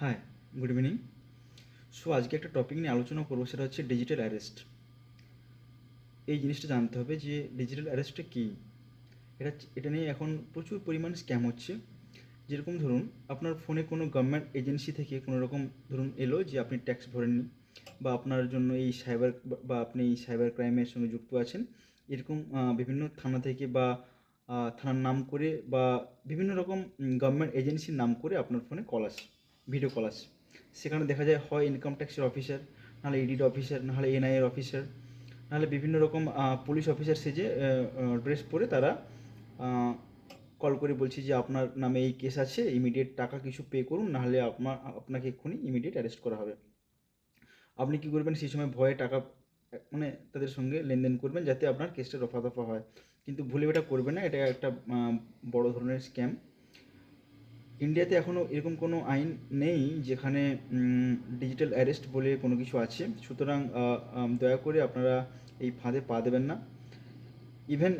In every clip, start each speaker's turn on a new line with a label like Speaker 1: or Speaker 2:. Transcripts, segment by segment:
Speaker 1: High, good evening. আজকে একটা topic নিয়ে আলোচনা করবো, সেটা হচ্ছে ডিজিটাল অ্যারেস্ট। এই জিনিসটা জানতে হবে যে ডিজিটাল অ্যারেস্টটা কী। এটা এটা নিয়ে এখন প্রচুর পরিমাণ স্ক্যাম হচ্ছে। যেরকম ধরুন, আপনার ফোনে কোনো গভর্নমেন্ট এজেন্সি থেকে কোনো রকম ধরুন এলো যে আপনি ট্যাক্স ভরেননি, বা আপনার জন্য এই সাইবার বা আপনি এই সাইবার ক্রাইমের সঙ্গে যুক্ত আছেন, এরকম বিভিন্ন থানা থেকে বা থানার নাম করে বা বিভিন্ন রকম গভর্নমেন্ট এজেন্সির নাম করে আপনার ফোনে কল আসে, ভিডিও কল আসে। সেখানে দেখা যায় হয় ইনকাম ট্যাক্সের অফিসার, নাহলে ইডির অফিসার, নাহলে এনআইএর অফিসার, নাহলে বিভিন্ন রকম পুলিশ অফিসার সেজে ড্রেস পরে তারা কল করে বলছি যে আপনার নামে এই কেস আছে, ইমিডিয়েট টাকা কিছু পে করুন, নাহলে আপনাকে এক্ষুনি ইমিডিয়েট অ্যারেস্ট করা হবে। আপনি কী করবেন, সেই সময় ভয়ে টাকা মানে তাদের সঙ্গে লেনদেন করবেন যাতে আপনার কেসটা রফা দফা হয়। কিন্তু ভুলে এটা করবেন না, এটা একটা বড় ধরনের স্ক্যাম। ইন্ডিয়াতে এখনও এরকম কোনো আইন নেই যেখানে ডিজিটাল অ্যারেস্ট বলে কোনো কিছু আছে। সুতরাং দয়া করে আপনারা এই ফাঁদে পা দেবেন না। ইভেন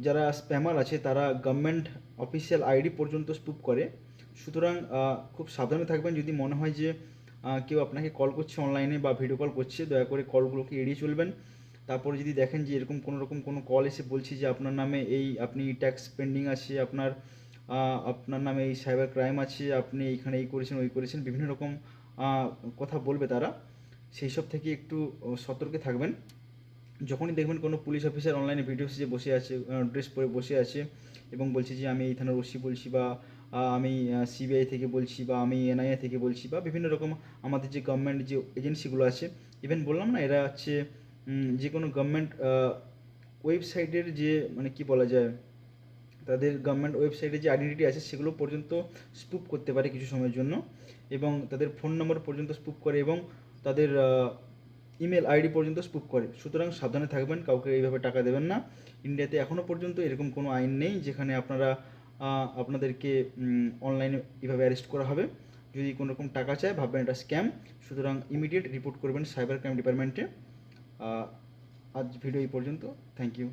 Speaker 1: যারা স্প্যামার আছে তারা গভর্নমেন্ট অফিসিয়াল আইডি পর্যন্ত স্পুপ করে। সুতরাং খুব সাবধানে থাকবেন। যদি মনে হয় যে কেউ আপনাকে কল করছে অনলাইনে বা ভিডিও কল করছে, দয়া করে কলগুলোকে এড়িয়ে চলবেন। তারপরে যদি দেখেন যে এরকম কোনো রকম কোনো কল এসে বলছে যে আপনার নামে এই আপনি ট্যাক্স পেন্ডিং আছে, আপনার নামে এই সাইবার ক্রাইম আছে, আপনি এইখানে এই করেছেন ওই করেছেন, বিভিন্ন রকম কথা বলবে তারা, সেই সব থেকে একটু সতর্কে থাকবেন। যখনই দেখবেন কোনো পুলিশ অফিসার অনলাইনে ভিডিও সেজে বসে আছে, ড্রেস পরে বসে আছে এবং বলছে যে আমি এই থানার ওসি বলছি, বা আমি সিবিআই থেকে বলছি, বা আমি এনআইএ থেকে বলছি, বা বিভিন্ন রকম আমাদের যে গভর্নমেন্ট যে এজেন্সিগুলো আছে, ইভেন বললাম না, এরা হচ্ছে যে কোনো গভর্নমেন্ট ওয়েবসাইটের যে মানে কি বলা যায়, তাদের গভর্নমেন্ট ওয়েবসাইটে যে আইডেন্টিটি আছে সেগুলো পর্যন্ত স্পুপ করতে পারে কিছু সময়ের জন্য, এবং তাদের ফোন নম্বর পর্যন্ত স্পুপ করে, এবং তাদের ইমেল আইডি পর্যন্ত স্পুপ করে। সুতরাং সাবধানে থাকবেন, কাউকে এইভাবে টাকা দেবেন না। ইন্ডিয়াতে এখনও পর্যন্ত এরকম কোনো আইন নেই যেখানে আপনাদেরকে অনলাইনে এভাবে অ্যারেস্ট করা হবে। যদি কোনো রকম টাকা চায় ভাববেন এটা স্ক্যাম। সুতরাং ইমিডিয়েট রিপোর্ট করবেন সাইবার ক্রাইম ডিপার্টমেন্টে। আজ ভিডিও এই পর্যন্ত। Thank you.